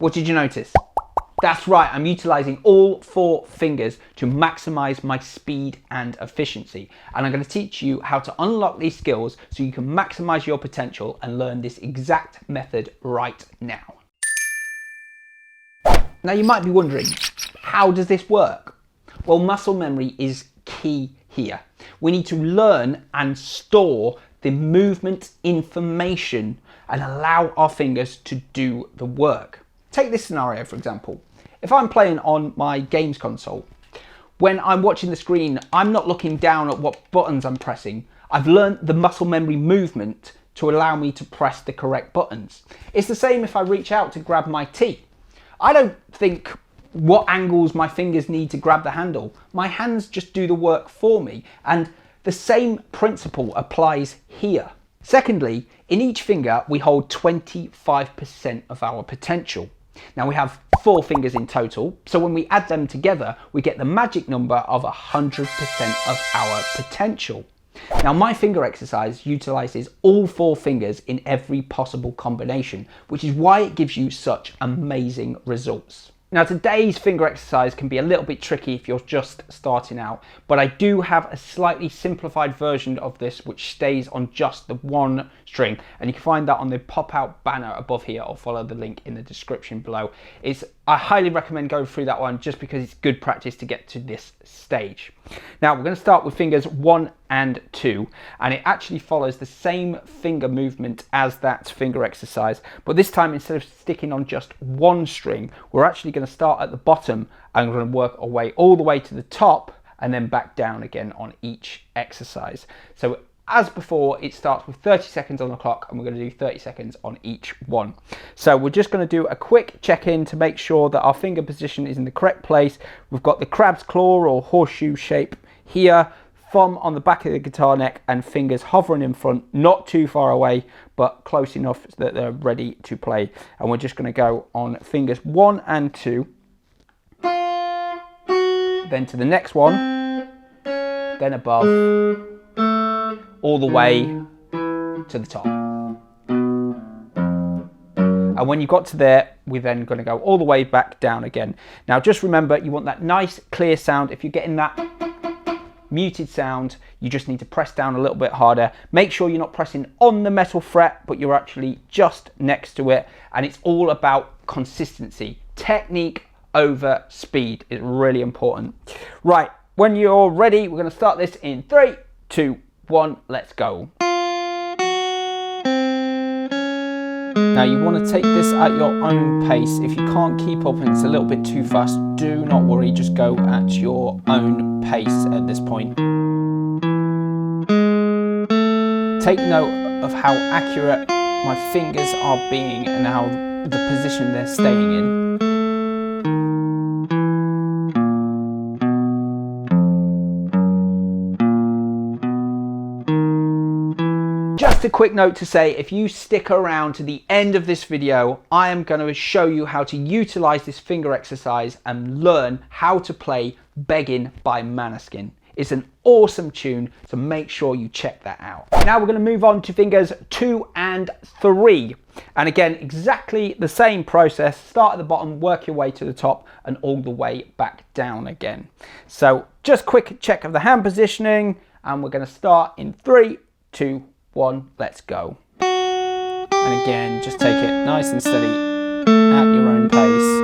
What did you notice? That's right, I'm utilizing all 4 fingers to maximize my speed and efficiency. And I'm going to teach you how to unlock these skills so you can maximize your potential and learn this exact method right now. Now you might be wondering, how does this work? Well, muscle memory is key here. We need to learn and store the movement information and allow our fingers to do the work. Take this scenario, for example. If I'm playing on my games console, when I'm watching the screen, I'm not looking down at what buttons I'm pressing. I've learned the muscle memory movement to allow me to press the correct buttons. It's the same if I reach out to grab my tea. I don't think what angles my fingers need to grab the handle. My hands just do the work for me, and the same principle applies here. Secondly, in each finger we hold 25% of our potential. Now we have 4 fingers in total, so when we add them together we get the magic number of 100% of our potential. Now my finger exercise utilizes all 4 fingers in every possible combination, which is why it gives you such amazing results. Now today's finger exercise can be a little bit tricky if you're just starting out, but I do have a slightly simplified version of this which stays on just the 1 string, and you can find that on the pop-out banner above here, or follow the link in the description below. I highly recommend going through that one just because it's good practice to get to this stage. Now we're going to start with fingers 1 and 2, and it actually follows the same finger movement as that finger exercise, but this time instead of sticking on just 1 string, we're actually going to start at the bottom and we're going to work our way all the way to the top and then back down again on each exercise. So as before, it starts with 30 seconds on the clock and we're going to do 30 seconds on each one. So we're just going to do a quick check-in to make sure that our finger position is in the correct place. We've got the crab's claw or horseshoe shape here, thumb on the back of the guitar neck and fingers hovering in front, not too far away, but close enough so that they're ready to play. And we're just going to go on fingers 1 and 2, then to the next one, then above, all the way to the top. And when you got to there, we're then going to go all the way back down again. Now just remember, you want that nice clear sound. If you're getting that muted sound, you just need to press down a little bit harder. Make sure you're not pressing on the metal fret, but you're actually just next to it. And it's all about consistency. Technique over speed is really important. Right, when you're ready, we're going to start this in 3, 2, 1, let's go. Now you want to take this at your own pace. If you can't keep up and it's a little bit too fast, do not worry, just go at your own pace at this point. Take note of how accurate my fingers are being and how the position they're staying in. Just a quick note to say, if you stick around to the end of this video, I am going to show you how to utilize this finger exercise and learn how to play Beggin by Maneskin. It's an awesome tune, so make sure you check that out. Now we're going to move on to fingers 2 and 3. And again, exactly the same process. Start at the bottom, work your way to the top and all the way back down again. So just quick check of the hand positioning, and we're going to start in 3, 2, 1, let's go. And again, just take it nice and steady at your own pace,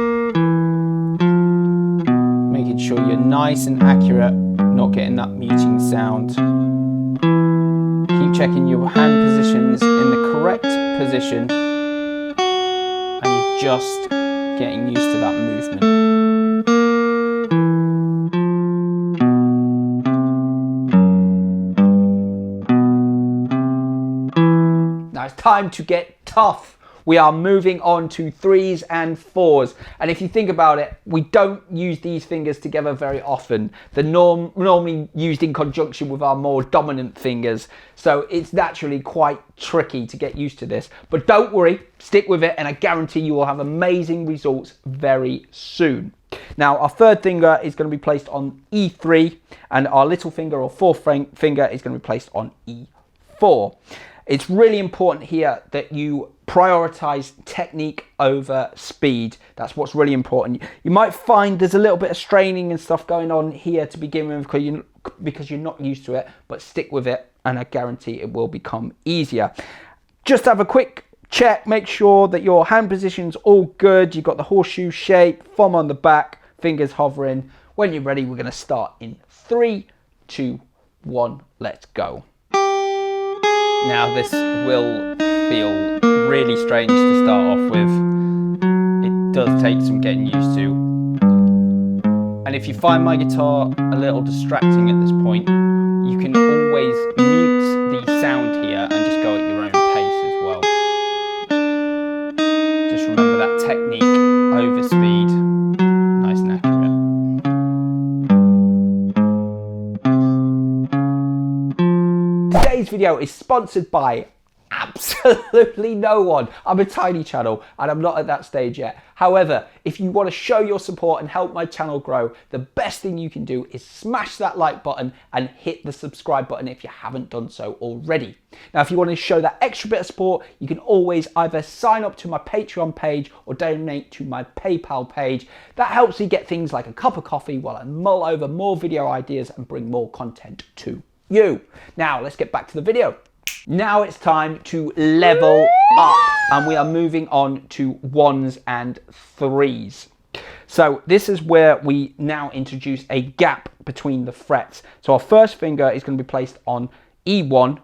making sure you're nice and accurate, not getting that muting sound. Keep checking your hand positions in the correct position, and you're just getting used to that movement. It's time to get tough. We are moving on to 3s and 4s. And if you think about it, we don't use these fingers together very often. They're normally used in conjunction with our more dominant fingers. So it's naturally quite tricky to get used to this. But don't worry, stick with it, and I guarantee you will have amazing results very soon. Now our 3rd finger is going to be placed on E3, and our little finger or 4th finger is going to be placed on E4. It's really important here that you prioritize technique over speed. That's what's really important. You might find there's a little bit of straining and stuff going on here to begin with because you're not used to it, but stick with it and I guarantee it will become easier. Just have a quick check, make sure that your hand position's all good. You've got the horseshoe shape, thumb on the back, fingers hovering. When you're ready, we're going to start in 3, 2, 1, let's go. Now this will feel really strange to start off with. It does take some getting used to. And if you find my guitar a little distracting at this point, you can always mute the sound here and just go at your own pace as well. Just remember that technique over speed, nice and accurate. Today's video is sponsored by absolutely no one. I'm a tiny channel and I'm not at that stage yet. However, if you want to show your support and help my channel grow, the best thing you can do is smash that like button and hit the subscribe button if you haven't done so already. Now, if you want to show that extra bit of support, you can always either sign up to my Patreon page or donate to my PayPal page. That helps me get things like a cup of coffee while I mull over more video ideas and bring more content to you. Now, let's get back to the video. Now it's time to level up and we are moving on to 1s and 3s. So this is where we now introduce a gap between the frets. So our first finger is going to be placed on E1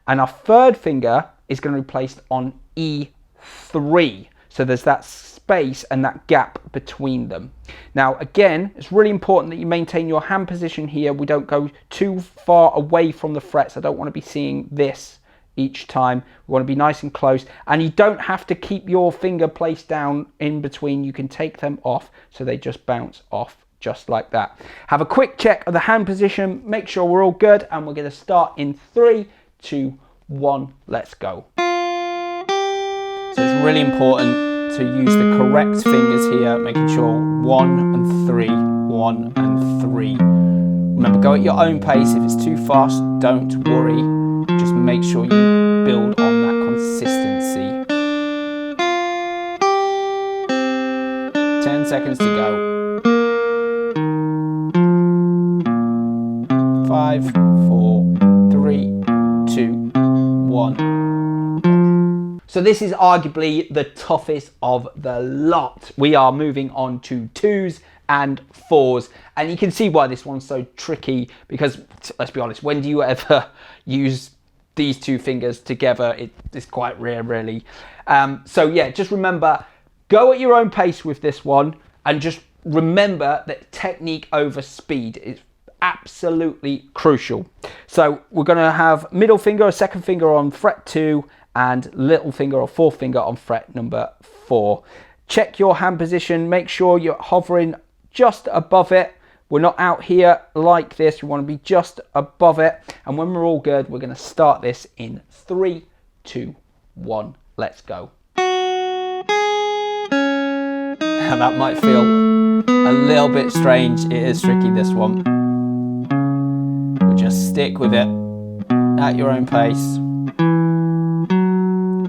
and our third finger is going to be placed on E3. So there's that space and that gap between them. Now again, it's really important that you maintain your hand position here. We don't go too far away from the frets. I don't want to be seeing this each time. We want to be nice and close, and you don't have to keep your finger placed down in between. You can take them off so they just bounce off just like that. Have a quick check of the hand position, make sure we're all good, and we're going to start in 3, 2, 1, let's go. So it's really important to use the correct fingers here, making sure 1 and 3, 1 and 3. Remember, go at your own pace. If it's too fast, don't worry. Just make sure you build on that consistency. 10 seconds to go. 5, 4, 3, 2, 1. So this is arguably the toughest of the lot. We are moving on to 2s and 4s, and you can see why this one's so tricky, because let's be honest, when do you ever use these two fingers together? It's quite rare, really. So yeah, just remember, go at your own pace with this one, and just remember that technique over speed is absolutely crucial. So we're going to have middle finger or second finger on fret 2 and little finger or fourth finger on fret number 4. Check your hand position, make sure you're hovering just above it. We're not out here like this, we want to be just above it. And when we're all good, we're going to start this in 3, 2, 1, let's go. Now that might feel a little bit strange, it is tricky, this one. But just stick with it at your own pace.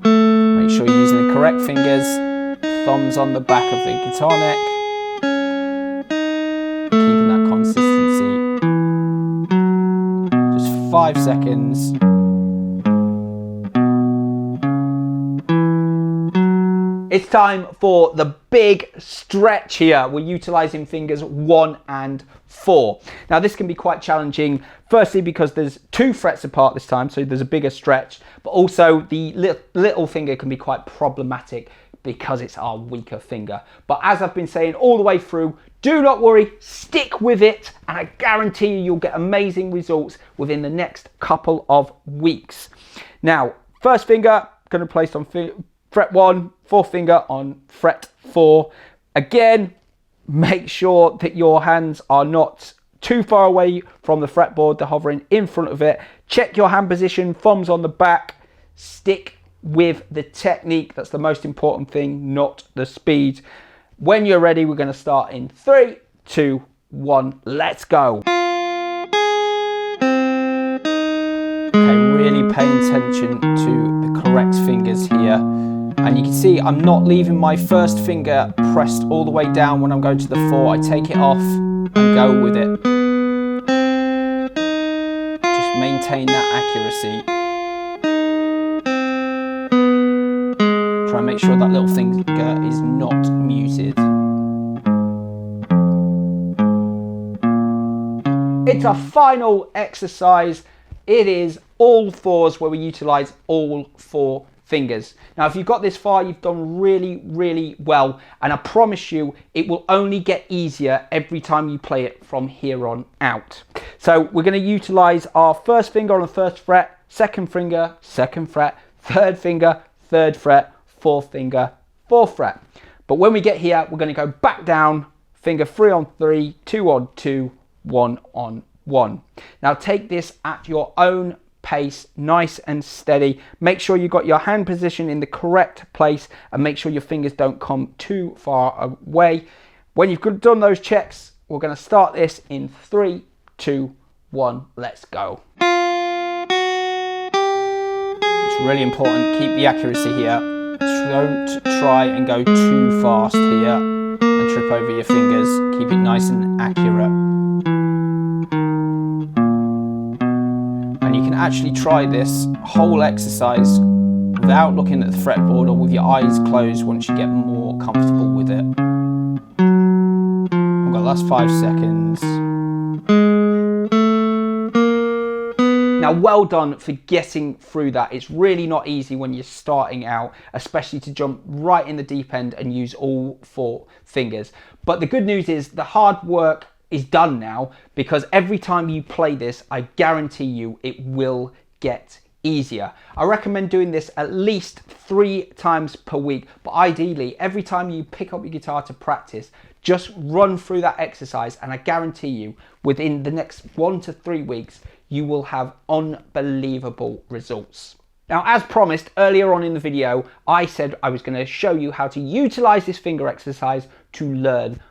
Make sure you're using the correct fingers, thumbs on the back of the guitar neck. Keeping that consistency. Just 5 seconds. It's time for the big stretch here. We're utilizing fingers 1 and 4. Now this can be quite challenging, firstly because there's 2 frets apart this time, so there's a bigger stretch, but also the little finger can be quite problematic because it's our weaker finger. But as I've been saying all the way through, do not worry, stick with it, and I guarantee you'll get amazing results within the next couple of weeks. Now, first finger, going to place on fret 1, fourth finger on fret 4. Again, make sure that your hands are not too far away from the fretboard, they're hovering in front of it. Check your hand position, thumbs on the back, stick with the technique. That's the most important thing, not the speed. When you're ready, we're going to start in 3, 2, 1, let's go. Okay, really paying attention to the correct fingers here. And you can see I'm not leaving my first finger pressed all the way down when I'm going to the 4. I take it off and go with it. Just maintain that accuracy. Try and make sure that little finger is not muted. It's our final exercise. It is all 4s, where we utilize all 4 fingers. Now, if you've got this far, you've done really, really well. And I promise you, it will only get easier every time you play it from here on out. So we're going to utilize our first finger on the 1st fret, second finger, 2nd fret, third finger, 3rd fret, 4th finger, 4th fret. But when we get here, we're going to go back down, finger 3 on 3, 2 on 2, 1 on 1. Now take this at your own pace, nice and steady. Make sure you've got your hand position in the correct place and make sure your fingers don't come too far away. When you've done those checks, we're going to start this in 3, 2, 1. Let's go. It's really important, keep the accuracy here. Don't try and go too fast here and trip over your fingers. Keep it nice and accurate. And you can actually try this whole exercise without looking at the fretboard or with your eyes closed once you get more comfortable with it. We've got the last 5 seconds. Now, well done for getting through that. It's really not easy when you're starting out, especially to jump right in the deep end and use all 4 fingers. But the good news is the hard work is done now, because every time you play this, I guarantee you it will get easier. I recommend doing this at least 3 times per week, but ideally every time you pick up your guitar to practice, just run through that exercise, and I guarantee you within the next 1 to 3 weeks you will have unbelievable results. Now, as promised earlier on in the video, I said I was going to show you how to utilize this finger exercise to learn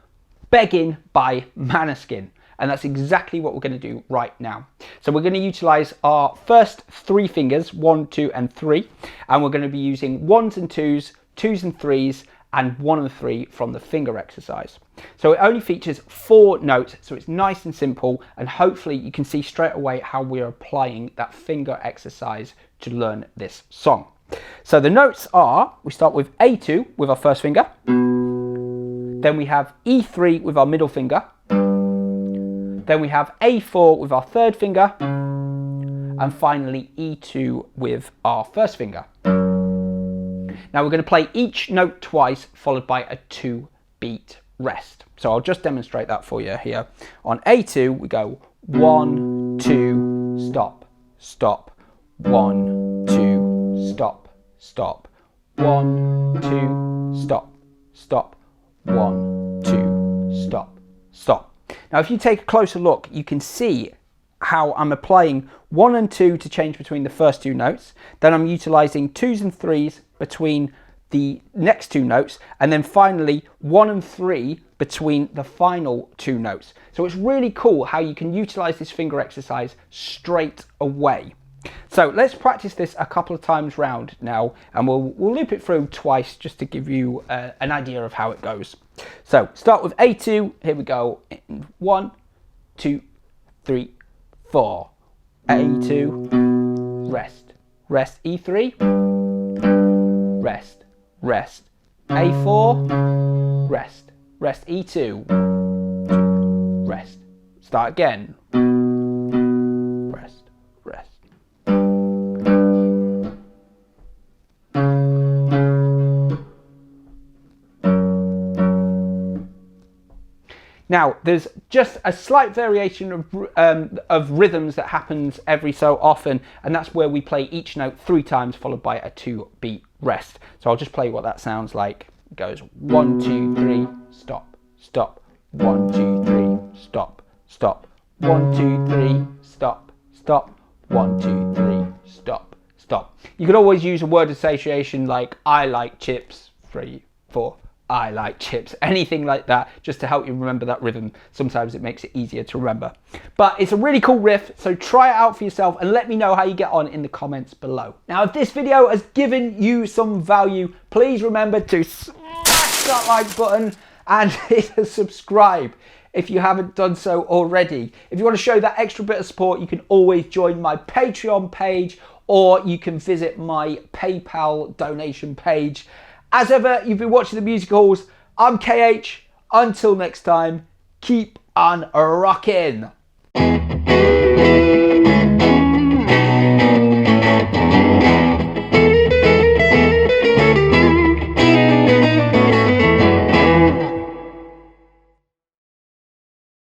Beggin by Maneskin. And that's exactly what we're going to do right now. So we're going to utilize our first 3 fingers, 1, 2, and 3. And we're going to be using 1s and 2s, 2s and 3s, and 1 and 3 from the finger exercise. So it only features 4 notes, so it's nice and simple, and hopefully you can see straight away how we're applying that finger exercise to learn this song. So the notes are, we start with A2 with our first finger, then we have E3 with our middle finger, then we have A4 with our 3rd finger, and finally E2 with our 1st finger. Now we're going to play each note twice, followed by a 2-beat rest. So I'll just demonstrate that for you here. On A2, we go 1, 2, stop, stop, 1, 2, stop, stop, 1, 2, stop, stop, 1, 2, stop, stop. Now if you take a closer look, you can see how I'm applying 1 and 2 to change between the first 2 notes. Then I'm utilizing 2s and 3s between the next 2 notes, and then finally 1 and 3 between the final 2 notes. So it's really cool how you can utilize this finger exercise straight away. So let's practice this a couple of times round now, and we'll loop it through twice just to give you an idea of how it goes. So start with A2, here we go, 1, 2, 3, 4, A2, rest, rest, E3, rest, rest, A4, rest, rest, E2, rest, start again, rest, rest. Now, there's just a slight variation of rhythms that happens every so often, and that's where we play each note 3 times followed by a 2-beat rest. So I'll just play what that sounds like. It goes 1, 2, 3, stop, stop, 1, 2, 3, stop, stop, 1, 2, 3, stop, stop, 1, 2, 3, stop, stop. You could always use a word association like I like chips, 3, 4, I like chips, anything like that, just to help you remember that rhythm. Sometimes it makes it easier to remember. But it's a really cool riff, so try it out for yourself and let me know how you get on in the comments below. Now, if this video has given you some value, please remember to smash that like button and hit a subscribe if you haven't done so already. If you want to show that extra bit of support, you can always join my Patreon page, or you can visit my PayPal donation page. As ever, you've been watching The Music Halls. I'm KH. Until next time, keep on rocking.